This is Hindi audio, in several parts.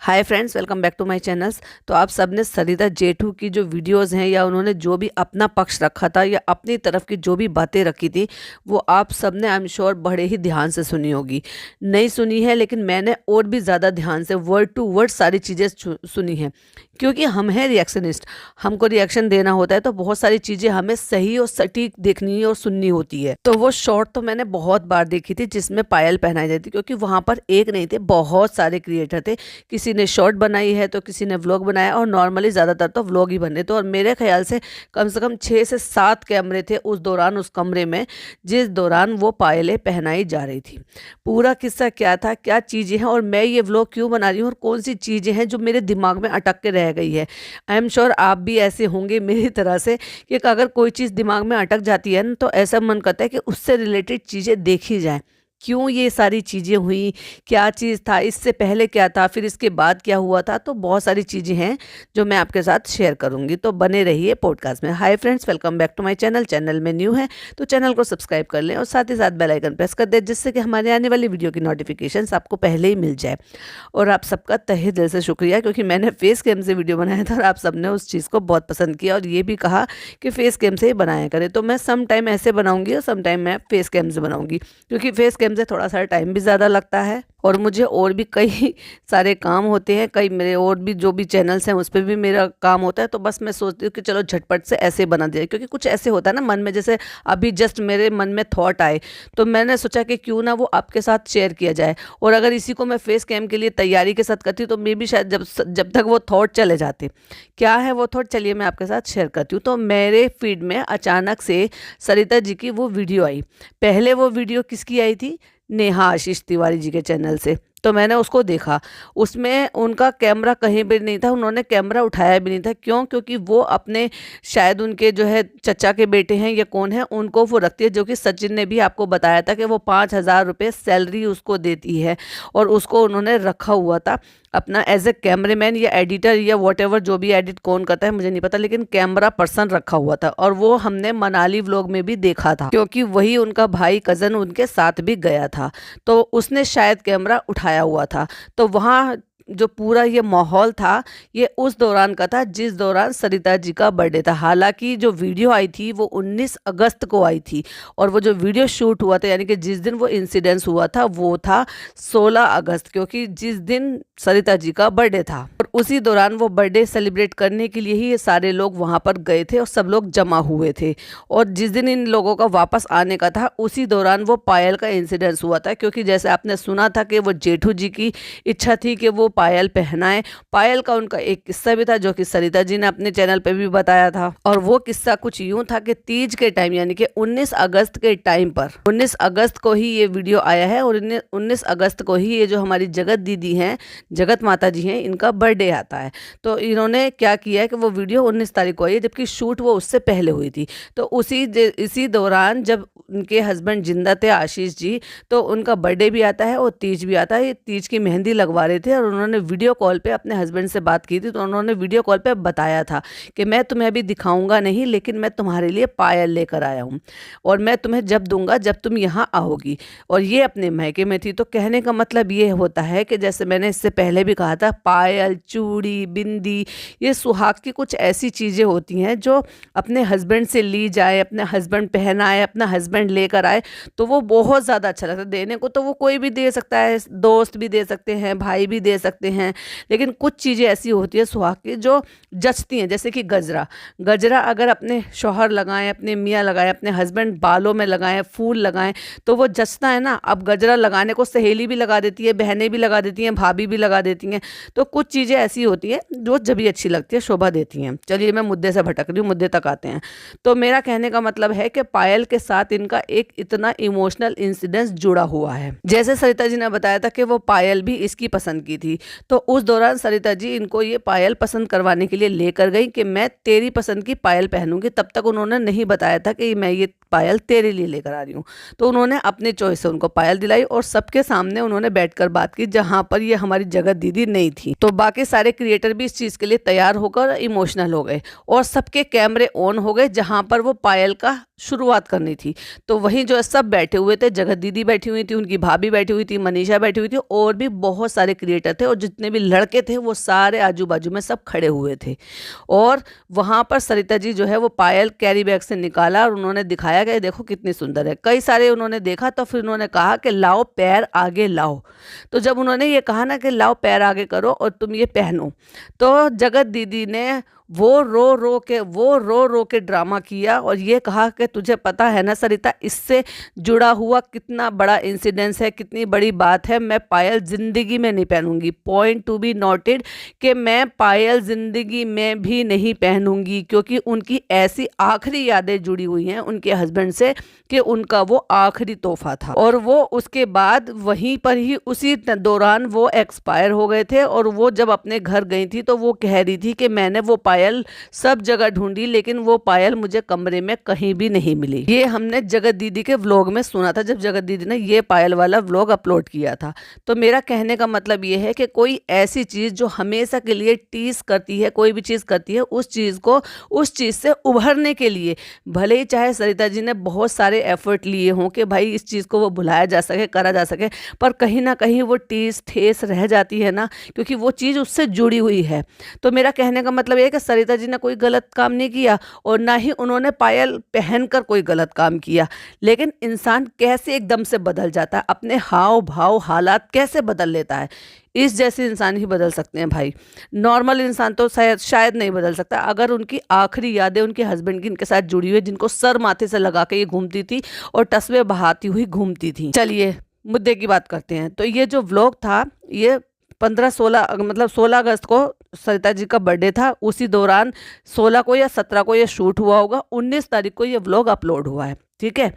Hi friends, welcome back to my channels. तो आप सब ने सरिता जेठू की जो वीडियोस हैं या उन्होंने जो भी अपना पक्ष रखा था या अपनी तरफ की जो भी बातें रखी थी वो आप सब ने आई एम श्योर बड़े ही ध्यान से सुनी होगी। नहीं सुनी है लेकिन मैंने और भी ज़्यादा ध्यान से वर्ड टू वर्ड सारी चीज़ें सुनी हैं, क्योंकि हम हैं रिएक्शनिस्ट। हमको रिएक्शन देना होता है तो बहुत सारी चीज़ें हमें सही और सटीक देखनी और सुननी होती है। तो वो शॉर्ट तो मैंने बहुत बार देखी थी जिसमें पायल पहनाई जाती, क्योंकि वहाँ पर एक नहीं थे, बहुत सारे क्रिएटर थे। किसी ने शॉर्ट बनाई है तो किसी ने व्लॉग बनाया, और नॉर्मली ज़्यादातर तो व्लॉग ही बने थे। और मेरे ख्याल से कम 6 से 7 कैमरे थे उस दौरान उस कमरे में, जिस दौरान वो पायलें पहनाई जा रही थी। पूरा किस्सा क्या था, क्या चीज़ें हैं, और मैं ये व्लॉग क्यों बना रही हूँ और कौन सी चीज़ें हैं जो मेरे दिमाग में अटक के रह गई है। आई एम श्योर आप भी ऐसे होंगे मेरी तरह से कि अगर कोई चीज़ दिमाग में अटक जाती है ना तो ऐसा मन करता है कि उससे रिलेटेड चीज़ें देखी जाएँ। क्यों ये सारी चीज़ें हुई, क्या चीज़ था, इससे पहले क्या था, फिर इसके बाद क्या हुआ था। तो बहुत सारी चीज़ें हैं जो मैं आपके साथ शेयर करूंगी, तो बने रहिए पॉडकास्ट में। Hi friends, welcome back to my channel. Channel में न्यू है तो चैनल को सब्सक्राइब कर लें और साथ ही साथ बेल आइकन प्रेस कर दें, जिससे कि हमारे आने वाली वीडियो की नोटिफिकेशंस आपको पहले ही मिल जाए। और आप सबका तहे दिल से शुक्रिया, क्योंकि मैंने फेस कैम से वीडियो बनाया था और आप सबने उस चीज़ को बहुत पसंद किया और ये भी कहा कि फेस कैम से ही बनाया करें। तो मैं सम टाइम ऐसे बनाऊंगी और सम टाइम मैं फेस कैम से बनाऊंगी, क्योंकि फेस कैम से थोड़ा सा टाइम भी ज़्यादा लगता है और मुझे और भी कई सारे काम होते हैं। कई मेरे और भी जो भी चैनल्स हैं उस पर भी मेरा काम होता है। तो बस मैं सोचती हूँ कि चलो झटपट से ऐसे बना दिया, क्योंकि कुछ ऐसे होता है ना मन में, जैसे अभी जस्ट मेरे मन में थॉट आए तो मैंने सोचा कि क्यों ना वो आपके साथ शेयर किया जाए। और अगर इसी को मैं फेस कैम के लिए तैयारी के साथ करती तो मे भी शायद जब तक वो थॉट चले जाते। क्या है वो थॉट, चलिए मैं आपके साथ शेयर करती हूँ। तो मेरे फीड में अचानक से सरिता जी की वो वीडियो आई। पहले वो वीडियो किसकी आई थी, नेहा आशीष तिवारी जी के चैनल से। तो मैंने उसको देखा, उसमें उनका कैमरा कहीं भी नहीं था, उन्होंने कैमरा उठाया भी नहीं था। क्यों? क्योंकि वो अपने शायद उनके जो है चचा के बेटे हैं या कौन है, उनको वो रखती है, जो कि सचिन ने भी आपको बताया था कि वो 5,000 रुपये सैलरी उसको देती है और उसको उन्होंने रखा हुआ था अपना एज ए कैमरामैन या एडिटर या वॉट जो भी एडिट कौन करता है मुझे नहीं पता, लेकिन कैमरा पर्सन रखा हुआ था। और वो हमने मनाली व्लॉग में भी देखा था, क्योंकि वही उनका भाई कज़न उनके साथ भी गया था, तो उसने शायद कैमरा उठाया हुआ था। तो वहाँ जो पूरा ये माहौल था ये उस दौरान का था जिस दौरान सरिता जी का बर्थडे था। हालांकि जो वीडियो आई थी वो 19 अगस्त को आई थी और वो जो वीडियो शूट हुआ था, यानी कि जिस दिन वो इंसिडेंस हुआ था वो था 16 अगस्त, क्योंकि जिस दिन सरिता जी का बर्थडे था। और उसी दौरान वो बर्थडे सेलिब्रेट करने के लिए ही ये सारे लोग वहाँ पर गए थे और सब लोग जमा हुए थे। और जिस दिन इन लोगों का वापस आने का था उसी दौरान वो पायल का इंसिडेंस हुआ था, क्योंकि जैसे आपने सुना था कि वो जेठू जी की इच्छा थी कि वो पायल पहनाए। पायल का उनका एक किस्सा भी था जो कि सरिता जी ने अपने चैनल पे भी बताया था, और वो किस्सा कुछ यूं था कि तीज के टाइम यानी कि 19 अगस्त के टाइम पर, 19 अगस्त को ही ये वीडियो आया है और 19 अगस्त को ही ये जो हमारी जगत दीदी हैं, जगत माता जी हैं, इनका बर्थडे आता है। तो इन्होंने क्या किया है कि वो वीडियो 19 तारीख को आई है, जबकि शूट वो उससे पहले हुई थी। तो इसी दौरान जब उनके हस्बैंड जिंदा थे आशीष जी, तो उनका बर्थडे भी आता है और तीज भी आता है। ये तीज की मेहंदी लगवा रहे थे और उन्होंने वीडियो कॉल पे अपने हस्बैंड से बात की थी। तो उन्होंने वीडियो कॉल पे बताया था कि मैं तुम्हें अभी दिखाऊंगा नहीं, लेकिन मैं तुम्हारे लिए पायल लेकर आया हूँ और मैं तुम्हें जब दूंगा जब तुम यहाँ आओगी। और ये अपने मायके में थी। तो कहने का मतलब ये होता है कि जैसे मैंने इससे पहले भी कहा था, पायल, चूड़ी, बिंदी, ये सुहाग की कुछ ऐसी चीज़ें होती हैं जो अपने हस्बैंड से ली जाए, अपने हस्बैंड पहनाए, अपना हस्बैंड लेकर आए, तो वो बहुत ज़्यादा अच्छा लगता है। देने को तो वो कोई भी दे सकता है, दोस्त भी दे सकते हैं, भाई भी दे सकते हैं, लेकिन कुछ चीज़ें ऐसी होती है सुहाग की जो जचती हैं। जैसे कि गजरा अगर अपने शौहर लगाएं, अपने मियाँ लगाएं, अपने हस्बैंड बालों में लगाएं, फूल लगाएं, तो वो जचता है ना। अब गजरा लगाने को सहेली भी लगा देती है, बहनें भी लगा देती हैं, भाभी भी लगा देती हैं। तो कुछ चीज़ें ऐसी होती हैं जो जब भी अच्छी लगती है, शोभा देती हैं। चलिए मैं मुद्दे से भटक रही हूँ, मुद्दे तक आते हैं। तो मेरा कहने का मतलब है कि पायल के साथ इनका एक इतना इमोशनल इंसिडेंस जुड़ा हुआ है। जैसे सरिता जी ने बताया था कि वो पायल भी इसकी पसंद की थी, तो उस दौरान सरिता जी इनको ये पायल पसंद करवाने के लिए लेकर गई कि मैं तेरी पसंद की पायल पहनूंगी। तब तक उन्होंने नहीं बताया था कि मैं ये पायल तेरे लिए लेकर आ रही हूँ। तो उन्होंने अपने चॉइस से उनको पायल दिलाई और सबके सामने उन्होंने बैठकर बात की, जहाँ पर ये हमारी जगत दीदी नहीं थी। तो बाकी सारे क्रिएटर भी इस चीज़ के लिए तैयार होकर इमोशनल हो गए और सबके कैमरे ऑन हो गए जहाँ पर वो पायल का शुरुआत करनी थी। तो वहीं जो है सब बैठे हुए थे, जगत दीदी बैठी हुई थी, उनकी भाभी बैठी हुई थी, मनीषा बैठी हुई थी और भी बहुत सारे क्रिएटर थे और जितने भी लड़के थे वो सारे आजू बाजू में सब खड़े हुए थे। और वहाँ पर सरिता जी जो है वो पायल कैरी बैग से निकाला और उन्होंने दिखाया कि देखो कितनी सुंदर है। कई सारे उन्होंने देखा तो फिर उन्होंने कहा कि लाओ पैर आगे लाओ। तो जब उन्होंने ये कहा ना कि लाओ पैर आगे करो और तुम ये पहनो, तो जगत दीदी ने वो रो रो के ड्रामा किया और ये कहा कि तुझे पता है ना सरिता, इससे जुड़ा हुआ कितना बड़ा इंसिडेंस है, कितनी बड़ी बात है। मैं पायल ज़िंदगी में नहीं पहनूंगी, पॉइंट टू बी नोटेड कि मैं पायल ज़िंदगी में भी नहीं पहनूंगी, क्योंकि उनकी ऐसी आखिरी यादें जुड़ी हुई हैं उनके हस्बैंड से कि उनका वो आखिरी तोहफा था। और वो उसके बाद वहीं पर ही उसी दौरान वो एक्सपायर हो गए थे। और वो जब अपने घर गई थी तो वो कह रही थी कि मैंने वो पायल सब जगह ढूंढी लेकिन वो पायल मुझे कमरे में कहीं भी नहीं मिली। ये हमने जगत दीदी के व्लॉग में सुना था जब जगत दीदी ने ये पायल वाला व्लॉग अपलोड किया था। तो मेरा कहने का मतलब ये है कि कोई ऐसी चीज़ जो हमेशा के लिए टीस करती है, कोई भी चीज़ करती है, उस चीज़ को उस चीज़ से उभरने के लिए भले ही चाहे सरिता जी ने बहुत सारे एफर्ट लिए हों कि भाई इस चीज़ को वो भुलाया जा सके, करा जा सके, पर कहीं ना कहीं वो टीस ठेस रह जाती है ना, क्योंकि वो चीज़ उससे जुड़ी हुई है। तो मेरा कहने का मतलब ये है कि सरिता जी ने कोई गलत काम नहीं किया और ना ही उन्होंने पायल पहनकर कोई गलत काम किया। लेकिन इंसान कैसे एकदम से बदल जाता है, अपने हाव भाव हालात कैसे बदल लेता है, इस जैसे इंसान ही बदल सकते हैं भाई। नॉर्मल इंसान तो शायद नहीं बदल सकता। अगर उनकी आखिरी यादें उनके हस्बैंड की इनके साथ जुड़ी हुई, जिनको सर माथे से लगा के ये घूमती थी और तस्वीर बहाती हुई घूमती थी। चलिए मुद्दे की बात करते हैं। तो ये जो व्लॉग था ये 16 अगस्त को सरिता जी का बर्थडे था, उसी दौरान 16 को या 17 को ये शूट हुआ होगा, 19 तारीख को ये व्लॉग अपलोड हुआ है, ठीक है।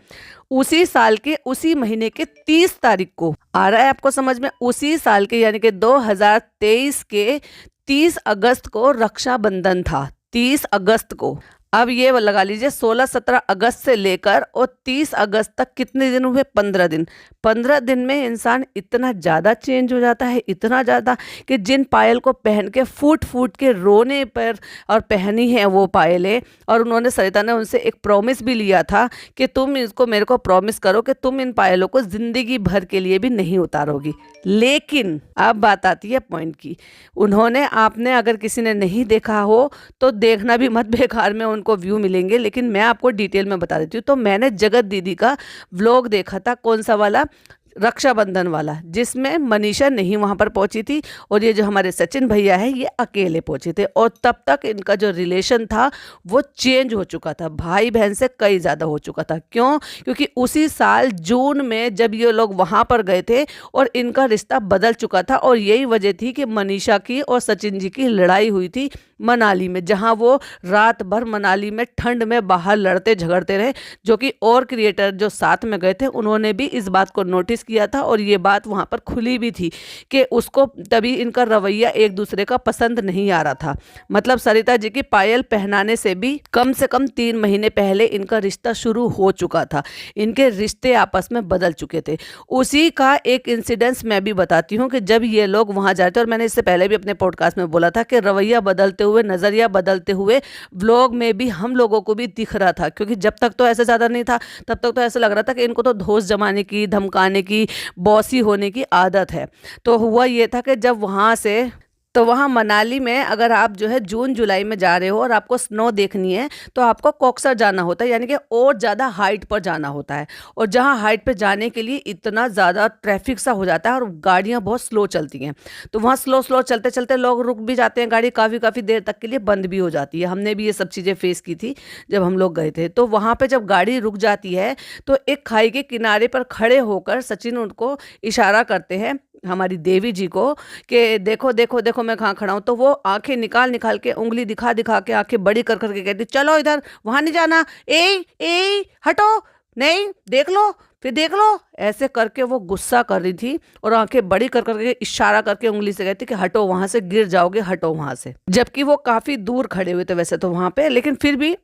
उसी साल के उसी महीने के 30 तारीख को आ रहा है आपको समझ में, उसी साल के यानी कि 2023 के 30 अगस्त को रक्षाबंधन था, 30 अगस्त को। अब ये लगा लीजिए 16-17 अगस्त से लेकर और 30 अगस्त तक कितने दिन हुए, 15 दिन। 15 दिन में इंसान इतना ज़्यादा चेंज हो जाता है, इतना ज़्यादा कि जिन पायल को पहन के फूट फूट के रोने पर और पहनी है वो पायलें, और उन्होंने सरिता ने उनसे एक प्रॉमिस भी लिया था कि तुम इसको मेरे को प्रॉमिस करो कि तुम इन पायलों को ज़िंदगी भर के लिए भी नहीं उतारोगी। लेकिन अब बात आती है पॉइंट की, उन्होंने, आपने अगर किसी ने नहीं देखा हो तो देखना भी मत, बेकार में उनको व्यू मिलेंगे, लेकिन मैं आपको डिटेल में बता देती हूँ। तो मैंने जगत दीदी का व्लॉग देखा था, कौन सा वाला, रक्षाबंधन वाला, जिसमें मनीषा नहीं वहाँ पर पहुँची थी और ये जो हमारे सचिन भैया हैं ये अकेले पहुँचे थे। और तब तक इनका जो रिलेशन था वो चेंज हो चुका था, भाई बहन से कई ज़्यादा हो चुका था। क्यों? क्योंकि उसी साल जून में जब ये लोग वहाँ पर गए थे और इनका रिश्ता बदल चुका था, और यही वजह थी कि मनीषा की और सचिन जी की लड़ाई हुई थी मनाली में, जहाँ वो रात भर मनाली में ठंड में बाहर लड़ते झगड़ते रहे। जो कि और क्रिएटर जो साथ में गए थे उन्होंने भी इस बात को नोटिस किया था और ये बात वहाँ पर खुली भी थी कि उसको तभी इनका रवैया एक दूसरे का पसंद नहीं आ रहा था। मतलब सरिता जी की पायल पहनाने से भी कम से कम 3 महीने पहले इनका रिश्ता शुरू हो चुका था, इनके रिश्ते आपस में बदल चुके थे। उसी का एक इंसिडेंस मैं भी बताती हूँ कि जब ये लोग वहाँ जाते, और मैंने इससे पहले भी अपने पॉडकास्ट में बोला था कि रवैया बदलते हुए, नज़रिया बदलते हुए व्लॉग में भी हम लोगों को भी दिख रहा था। क्योंकि जब तक तो ऐसे ज़्यादा नहीं था, तब तक तो ऐसा लग रहा था कि इनको तो धोस जमाने की, धमकाने की, बॉसी होने की आदत है। तो हुआ ये था कि जब वहाँ मनाली में अगर आप जो है जून जुलाई में जा रहे हो और आपको स्नो देखनी है तो आपको कॉक्सर जाना होता है, यानी कि और ज़्यादा हाइट पर जाना होता है। और जहाँ हाइट पर जाने के लिए इतना ज़्यादा ट्रैफिक सा हो जाता है और गाड़ियाँ बहुत स्लो चलती हैं, तो वहाँ स्लो चलते चलते लोग रुक भी जाते हैं, गाड़ी काफ़ी देर तक के लिए बंद भी हो जाती है। हमने भी ये सब चीज़ें फेस की थी जब हम लोग गए थे। तो वहाँ पर जब गाड़ी रुक जाती है तो एक खाई के किनारे पर खड़े होकर सचिन उनको इशारा करते हैं, हमारी देवी जी को, कि देखो देखो देखो मैं कहाँ खड़ा हूँ। तो वो आंखें निकाल के, उंगली दिखा के, आंखें बड़ी कर के कहती चलो इधर, वहाँ नहीं जाना, ए हटो, नहीं देख लो, फिर देख लो। ऐसे करके वो गुस्सा कर रही थी और आंखें बड़ी कर के इशारा करके उंगली से कहती कि हटो वहाँ से, गिर जाओगे, हटो वहाँ से। जबकि वो काफ़ी दूर खड़े हुए थे वैसे तो वहाँ पे, लेकिन फिर भी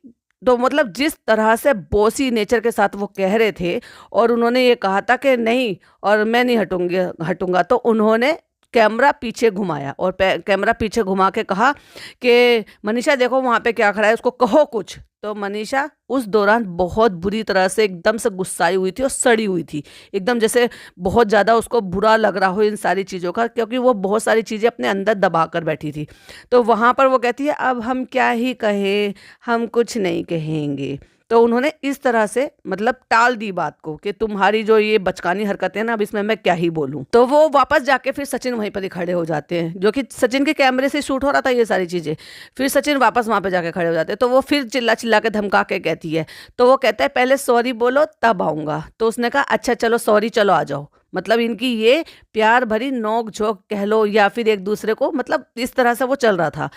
तो मतलब जिस तरह से बॉसी नेचर के साथ वो कह रहे थे, और उन्होंने ये कहा था कि नहीं और मैं नहीं हटूंगा, तो उन्होंने कैमरा पीछे घुमाया और कैमरा पीछे घुमा के कहा कि मनीषा देखो वहाँ पे क्या खड़ा है, उसको कहो कुछ। तो मनीषा उस दौरान बहुत बुरी तरह से एकदम से गुस्साई हुई थी और सड़ी हुई थी, एकदम जैसे बहुत ज़्यादा उसको बुरा लग रहा हो इन सारी चीज़ों का, क्योंकि वो बहुत सारी चीज़ें अपने अंदर दबा कर बैठी थी। तो वहाँ पर वो कहती है अब हम क्या ही कहें, हम कुछ नहीं कहेंगे। तो उन्होंने इस तरह से मतलब टाल दी बात को कि तुम्हारी जो ये बचकानी हरकतें हैं ना, अब इसमें मैं क्या ही बोलूं। तो वो वापस जाके फिर सचिन वहीं पर ही खड़े हो जाते हैं, जो कि सचिन के कैमरे से शूट हो रहा था ये सारी चीजें। फिर सचिन वापस वहां पे जाके खड़े हो जाते हैं, तो वो फिर चिल्ला चिल्ला के धमका के कहती है। तो वो कहता है पहले सॉरी बोलो तब आऊंगा। तो उसने कहा अच्छा चलो सॉरी, चलो आ जाओ। मतलब इनकी ये प्यार भरी नोक झोंक कह लो या फिर एक दूसरे को, मतलब इस तरह से वो चल रहा था।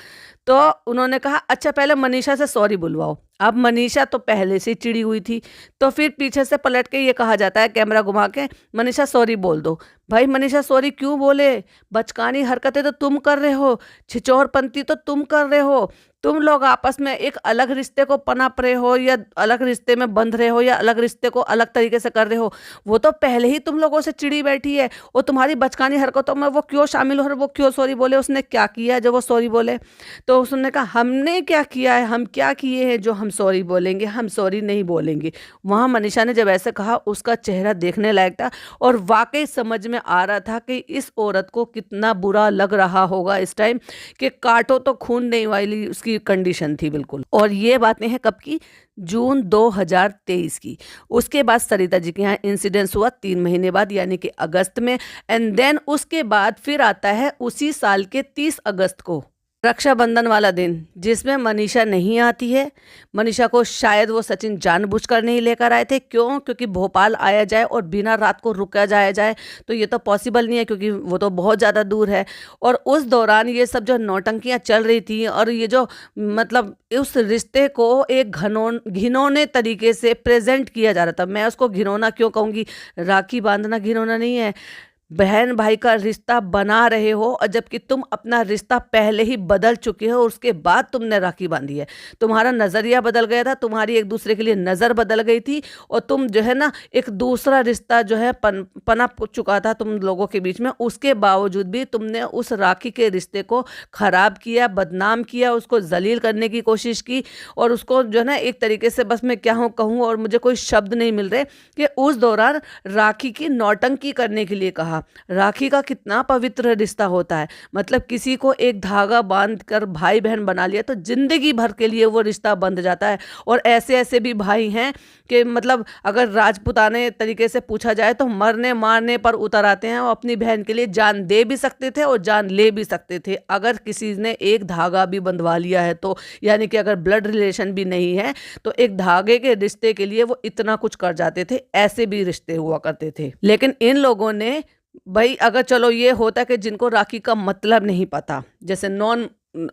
तो उन्होंने कहा अच्छा पहले मनीषा से सॉरी बुलवाओ। अब मनीषा तो पहले से चिड़ी हुई थी, तो फिर पीछे से पलट के ये कहा जाता है कैमरा घुमा के, मनीषा सॉरी बोल दो। भाई मनीषा सॉरी क्यों बोले, बचकानी हरकतें तो तुम कर रहे हो, छिचोरपंती तो तुम कर रहे हो। तुम लोग आपस में एक अलग रिश्ते को पनप रहे हो या अलग रिश्ते में बंध रहे हो या अलग रिश्ते को अलग तरीके से कर रहे हो। वो तो पहले ही तुम लोगों से चिड़ी बैठी है, और तुम्हारी बचकानी हरकतों में वो क्यों शामिल हो, वो क्यों सॉरी बोले, उसने क्या किया जब वो सॉरी बोले। तो उसने कहा हमने क्या किया है, हम क्या किए हैं जो हम सॉरी बोलेंगे, हम सॉरी नहीं बोलेंगे। वहाँ मनीषा ने जब ऐसे कहा उसका चेहरा देखने लायक था, और वाकई समझ में आ रहा था कि इस औरत को कितना बुरा लग रहा होगा इस टाइम, कि काटो तो खून नहीं वाली उसकी कंडीशन थी बिल्कुल। और ये बातें हैं कब की, जून 2023 की। उसके बाद सरिता जी के यहाँ इंसिडेंस हुआ 3 महीने बाद, यानी कि अगस्त में। एंड देन उसके बाद फिर आता है उसी साल के 30 अगस्त को रक्षाबंधन वाला दिन, जिसमें मनीषा नहीं आती है। मनीषा को शायद वो सचिन जानबूझकर नहीं लेकर आए थे। क्यों? क्योंकि भोपाल आया जाए और बिना रात को रुका जाया जाए तो ये तो पॉसिबल नहीं है, क्योंकि वो तो बहुत ज़्यादा दूर है। और उस दौरान ये सब जो नौटंकियाँ चल रही थी, और ये जो मतलब उस रिश्ते को एक घिनौने तरीके से प्रेजेंट किया जा रहा था। मैं उसको घिनौना क्यों कहूँगी, राखी बांधना घिनौना नहीं है। बहन भाई का रिश्ता बना रहे हो, और जबकि तुम अपना रिश्ता पहले ही बदल चुके हो, उसके बाद तुमने राखी बांधी है। तुम्हारा नज़रिया बदल गया था, तुम्हारी एक दूसरे के लिए नज़र बदल गई थी, और तुम जो है ना एक दूसरा रिश्ता जो है पनप चुका था तुम लोगों के बीच में। उसके बावजूद भी तुमने उस राखी के रिश्ते को ख़राब किया, बदनाम किया, उसको जलील करने की कोशिश की, और उसको जो है ना एक तरीके से, बस मैं क्या कहूँ और मुझे कोई शब्द नहीं मिल रहे, कि उस दौरान राखी की नौटंकी करने के लिए कहा। राखी का कितना पवित्र रिश्ता होता है, मतलब किसी को एक धागा बांध कर भाई बहन बना लिया तो जिंदगी भर के लिए वो रिश्ता बंध जाता है। और ऐसे ऐसे भी भाई हैं कि मतलब अगर राजपुताने तरीके से पूछा जाए तो मरने मारने पर उतर आते हैं, और अपनी बहन के लिए जान दे भी सकते थे और जान ले भी सकते थे, अगर किसी ने एक धागा भी बंधवा लिया है तो। यानी कि अगर ब्लड रिलेशन भी नहीं है तो एक धागे के रिश्ते के लिए वो इतना कुछ कर जाते थे। ऐसे भी रिश्ते हुआ करते थे। लेकिन इन लोगों ने, भाई अगर चलो ये होता कि जिनको राखी का मतलब नहीं पता, जैसे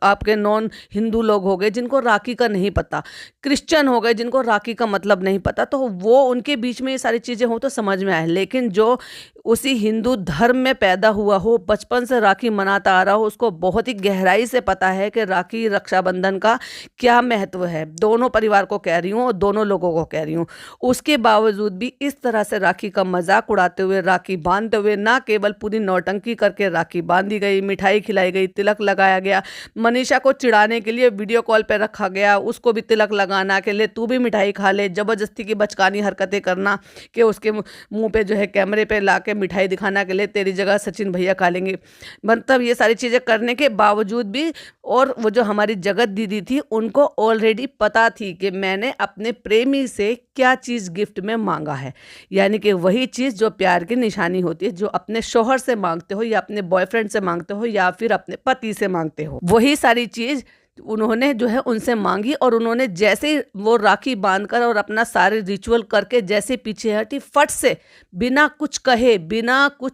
आपके नॉन हिंदू लोग हो गए जिनको राखी का नहीं पता, क्रिश्चियन हो गए जिनको राखी का मतलब नहीं पता, तो वो उनके बीच में ये सारी चीज़ें हो तो समझ में आए। लेकिन जो उसी हिंदू धर्म में पैदा हुआ हो, बचपन से राखी मनाता आ रहा हो, उसको बहुत ही गहराई से पता है कि राखी रक्षाबंधन का क्या महत्व है। दोनों परिवार को कह रही हूँ और दोनों लोगों को कह रही हूँ। उसके बावजूद भी इस तरह से राखी का मजाक उड़ाते हुए, राखी बांधते हुए, ना केवल पूरी नौटंकी करके राखी बांधी गई, मिठाई खिलाई गई, तिलक लगाया गया, मनीषा को चिढ़ाने के लिए वीडियो कॉल पे रखा गया, उसको भी तिलक लगाना के लिए तू भी मिठाई खा ले, जबरदस्ती की बचकानी हरकतें करना कि उसके मुंह पे जो है कैमरे पे ला के मिठाई दिखाना के लिए तेरी जगह सचिन भैया खा लेंगे। मतलब ये सारी चीज़ें करने के बावजूद भी, और वो जो हमारी जगत दीदी थी उनको ऑलरेडी पता थी कि मैंने अपने प्रेमी से क्या चीज़ गिफ्ट में मांगा है। यानी कि वही चीज़ जो प्यार की निशानी होती है, जो अपने शोहर से मांगते हो या अपने बॉयफ्रेंड से मांगते हो या फिर अपने पति से मांगते हो, वही सारी चीज़ उन्होंने जो है उनसे मांगी। और उन्होंने जैसे वो राखी बांधकर और अपना सारे रिचुअल करके जैसे पीछे हटी, फट से बिना कुछ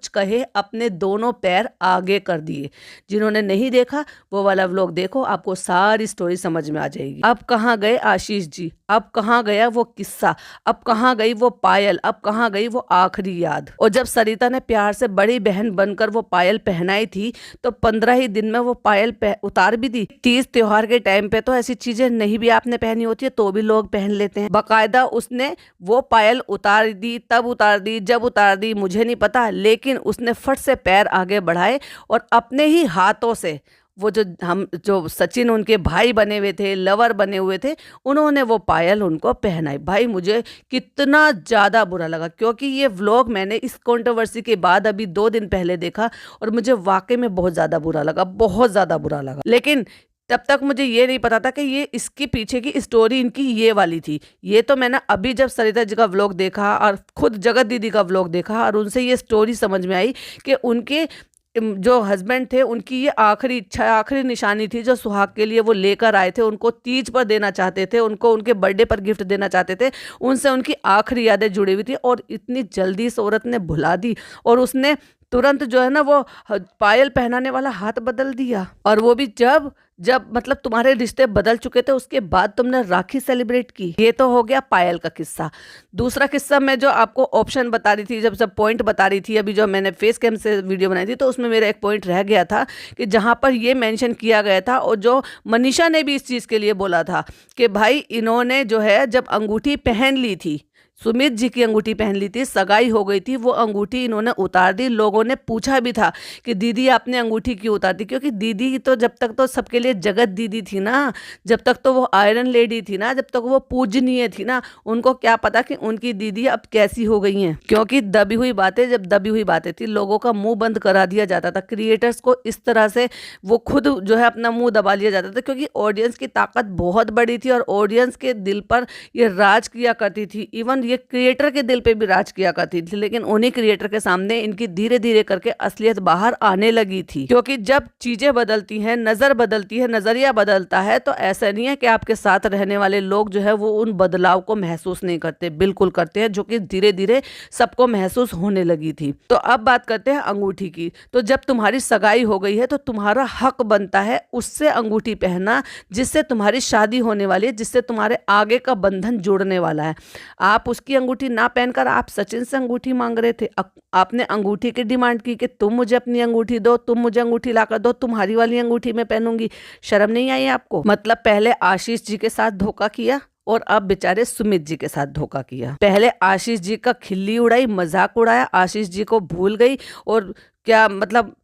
कहे अपने दोनों पैर आगे कर दिए। जिन्होंने नहीं देखा वो वाला व्लॉग देखो, आपको सारी स्टोरी समझ में आ जाएगी। अब कहाँ गए आशीष जी, अब कहाँ गया वो किस्सा, अब कहाँ गई वो पायल, अब कहाँ गई वो आखिरी याद। और जब सरिता ने प्यार से बड़ी बहन बनकर वो पायल पहनाई थी तो 15 ही दिन में वो पायल उतार भी दी। 30 त्योहार के टाइम पे तो ऐसी चीजें नहीं भी आपने पहनी होती है तो भी लोग पहन लेते हैं। बाकायदा उसने वो पायल उतार दी, तब उतार दी, जब उतार दी मुझे नहीं पता, लेकिन उसने फट से पैर आगे बढ़ाए और अपने ही हाथों से वो जो सचिन उनके भाई बने हुए थे, लवर बने हुए थे, उन्होंने वो पायल उनको पहनाई। भाई मुझे कितना ज़्यादा बुरा लगा, क्योंकि ये व्लॉग मैंने इस कंट्रोवर्सी के बाद अभी 2 दिन पहले देखा और मुझे वाकई में बहुत ज़्यादा बुरा लगा, बहुत ज़्यादा बुरा लगा। लेकिन तब तक मुझे ये नहीं पता था कि ये इसके पीछे की स्टोरी इनकी ये वाली थी। ये तो मैंने अभी जब सरिता जी का व्लॉग देखा और खुद जगत दीदी का व्लॉग देखा और उनसे ये स्टोरी समझ में आई कि उनके जो हस्बैंड थे उनकी ये आखिरी इच्छा, आखिरी निशानी थी जो सुहाग के लिए वो लेकर आए थे, उनको तीज पर देना चाहते थे, उनको उनके बर्थडे पर गिफ्ट देना चाहते थे, उनसे उनकी आखिरी यादें जुड़ी हुई थी और इतनी जल्दी इस औरत ने भुला दी और उसने तुरंत जो है ना वो पायल पहनाने वाला हाथ बदल दिया। और वो भी जब जब मतलब तुम्हारे रिश्ते बदल चुके थे उसके बाद तुमने राखी सेलिब्रेट की। ये तो हो गया पायल का किस्सा। दूसरा किस्सा मैं जो आपको ऑप्शन बता रही थी, जब पॉइंट बता रही थी अभी जो मैंने फेस कैम से वीडियो बनाई थी, तो उसमें मेरा एक पॉइंट रह गया था कि जहाँ पर ये मेंशन किया गया था और जो मनीषा ने भी इस चीज़ के लिए बोला था कि भाई इन्होंने जो है जब अंगूठी पहन ली थी, सुमित जी की अंगूठी पहन ली थी, सगाई हो गई थी, वो अंगूठी इन्होंने उतार दी। लोगों ने पूछा भी था कि दीदी आपने अंगूठी क्यों उतार दी, क्योंकि दीदी तो जब तक तो सबके लिए जगत दीदी थी ना, जब तक तो वो आयरन लेडी थी ना, जब तक वो पूजनीय थी ना, उनको क्या पता कि उनकी दीदी अब कैसी हो गई हैं। क्योंकि दबी हुई बातें जब दबी हुई बातें थी, लोगों का मुंह बंद करा दिया जाता था, क्रिएटर्स को इस तरह से वो खुद जो है अपना मुंह दबा लिया जाता था, क्योंकि ऑडियंस की ताकत बहुत बड़ी थी और ऑडियंस के दिल पर ये राज किया करती थी। इवन ये क्रिएटर के दिल पे भी राज किया करती थी, लेकिन उन्हीं क्रिएटर के सामने इनकी धीरे धीरे करके असलियत बाहर आने लगी थी। क्योंकि जब चीजें बदलती हैं, नजर बदलती है, नजरिया बदलता है, तो ऐसा नहीं है कि आपके साथ रहने वाले लोग जो है वो उन बदलाव को महसूस नहीं करते, बिल्कुल करते हैं, जो कि धीरे धीरे सबको महसूस होने लगी थी। तो अब बात करते हैं अंगूठी की। तो जब तुम्हारी सगाई हो गई है तो तुम्हारा हक बनता है उससे अंगूठी पहनना जिससे तुम्हारी शादी होने वाली है, जिससे तुम्हारे आगे का बंधन जुड़ने वाला है। आप उसकी अंगूठी ना पहनकर आप सचिन से अंगूठी मांग रहे थे, आपने अंगूठी की डिमांड की कि तुम मुझे अपनी अंगूठी दो, तुम मुझे अंगूठी लाकर दो, तुम्हारी वाली अंगूठी मैं पहनूंगी। शर्म नहीं आई आपको? मतलब पहले आशीष जी के साथ धोखा किया और अब बेचारे सुमित जी के साथ धोखा किया। पहले आशीष जी का खिल्ली उड़ाई, मजाक उड़ाया, आशीष जी को भूल गई और क्या मतलब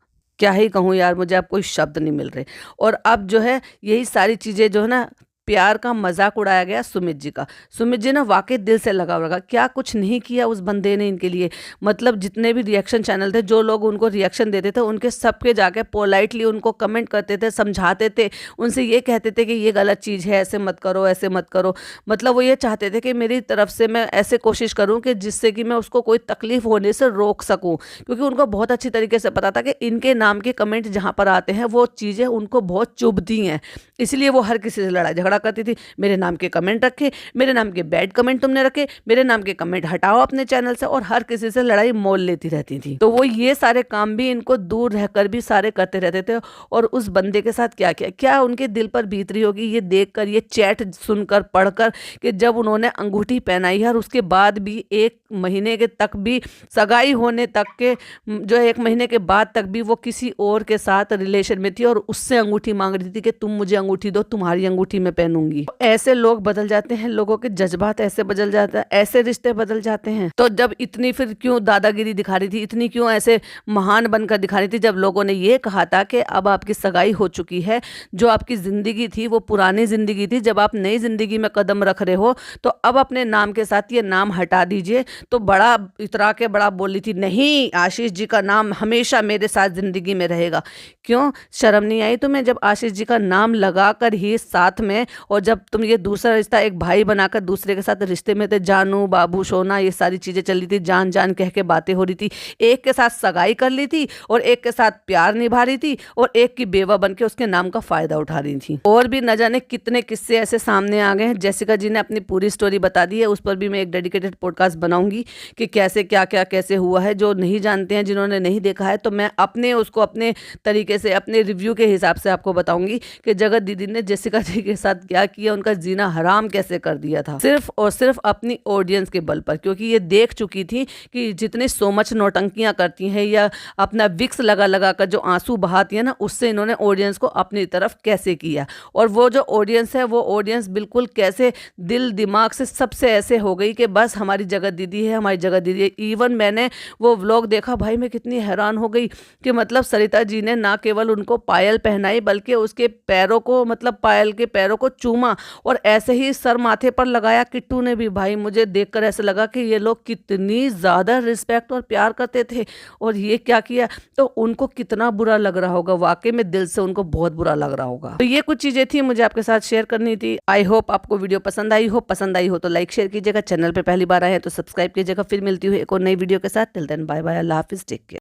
क्या ही कहूँ यार, मुझे अब कोई शब्द नहीं मिल रहे। और अब जो है यही सारी चीजें जो है ना, प्यार का मजाक उड़ाया गया सुमित जी का। सुमित जी ने वाकई दिल से लगा होगा, क्या कुछ नहीं किया उस बंदे ने इनके लिए। मतलब जितने भी रिएक्शन चैनल थे, जो लोग उनको रिएक्शन देते थे, उनके सबके जाके पोलाइटली उनको कमेंट करते थे, समझाते थे, उनसे ये कहते थे कि ये गलत चीज़ है, ऐसे मत करो, ऐसे मत करो। मतलब वो ये चाहते थे कि मेरी तरफ से मैं ऐसे कोशिश करूँ कि जिससे कि मैं उसको कोई तकलीफ होने से रोक सकूँ, क्योंकि उनको बहुत अच्छी तरीके से पता था कि इनके नाम के कमेंट जहाँ पर आते हैं वो चीज़ें उनको बहुत चुभती हैं, इसलिए वो हर किसी से लड़ाई झगड़ा करती थी। मेरे नाम के कमेंट रखे, मेरे नाम के बैड कमेंट तुमने रखे, मेरे नाम के कमेंट हटाओ अपने चैनल से, और हर किसी से लड़ाई मोल लेती रहती थी। तो वो ये सारे काम भी इनको दूर रहकर भी सारे करते रहते थे। और उस बंदे के साथ क्या किया, क्या उनके दिल पर बीत रही होगी ये देखकर, ये चैट सुनकर पढ़कर, कि जब उन्होंने अंगूठी पहनाई है और उसके बाद भी 1 महीने के तक भी, सगाई होने तक के जो 1 महीने के बाद तक भी वो किसी और के साथ रिलेशन में थी और उससे अंगूठी मांग रही थी कि तुम मुझे अंगूठी दो, तुम्हारी अंगूठी मैं पहनूंगी। ऐसे लोग बदल जाते हैं, लोगों के जज्बात ऐसे बदल जाते हैं, ऐसे रिश्ते बदल जाते हैं। तो जब इतनी फिर क्यों दादागिरी दिखा रही थी, इतनी क्यों ऐसे महान बनकर दिखा रही थी, जब लोगों ने ये कहा था कि अब आपकी सगाई हो चुकी है, जो आपकी जिंदगी थी वो पुरानी जिंदगी थी, जब आप नई जिंदगी में कदम रख रहे हो तो अब अपने नाम के साथ ये नाम हटा दीजिए। तो बड़ा इतरा के बड़ा बोली थी, नहीं आशीष जी का नाम हमेशा मेरे साथ जिंदगी में रहेगा। क्यों शर्म नहीं आई तुम्हें, जब आशीष जी का नाम लगाकर ही साथ में, और जब तुम ये दूसरा रिश्ता एक भाई बनाकर दूसरे के साथ रिश्ते में थे, जानू बाबू सोना ये सारी चीजें चल रही थी, जान जान कह के बातें हो रही थी, एक के साथ सगाई कर ली थी और एक के साथ प्यार निभा रही थी और एक की बेवा बन के उसके नाम का फायदा उठा रही थी। और भी न जाने कितने किस्से ऐसे सामने आ गए हैं। जेसिका जी ने अपनी पूरी स्टोरी बता दी है, उस पर भी मैं एक डेडिकेटेड पॉडकास्ट बनाऊंगी कि कैसे क्या क्या कैसे हुआ है। जो नहीं जानते हैं, जिन्होंने नहीं देखा है, तो मैं उसको अपने तरीके से, अपने रिव्यू के हिसाब से आपको बताऊंगी कि जगत दीदी ने जेसिका जी के साथ क्या किया, उनका जीना हराम कैसे कर दिया था, सिर्फ और सिर्फ अपनी ऑडियंस के बल पर। क्योंकि ये देख चुकी थी कि जितनी सो मच नौटंकियां करती हैं या अपना विक्स लगा लगा कर जो आंसू बहाती है ना, उससे इन्होंने ऑडियंस को अपनी तरफ कैसे किया। और वो जो ऑडियंस है वो ऑडियंस बिल्कुल कैसे दिल दिमाग से सबसे ऐसे हो गई कि बस हमारी जगत दीदी है, हमारी जगत दीदी है। इवन मैंने वो व्लॉग देखा, भाई मैं कितनी हैरान हो गई कि मतलब सरिता जी ने ना केवल उनको पायल पहनाई बल्कि उसके पैरों को, मतलब पायल के पैरों को चूमा और ऐसे ही सर माथे पर लगाया। किट्टू ने भी, भाई मुझे देखकर ऐसा लगा कि ये लोग कितनी ज़्यादा रिस्पेक्ट और प्यार करते थे और ये क्या किया, तो उनको कितना बुरा लग रहा होगा। वाकई में दिल से उनको बहुत बुरा लग रहा होगा। तो ये कुछ चीज़ें थी मुझे आपके साथ शेयर करनी थी। आई होप आपको वीडियो पसंद आई हो। पसंद आई हो तो लाइक शेयर कीजिएगा, चैनल पे पहली बार आए हैं तो सब्सक्राइब कीजिएगा। फिर मिलती हुई एक और नई वीडियो के साथ। टिल देन बाय बाय, अल्लाह हाफिज़, टेक केयर।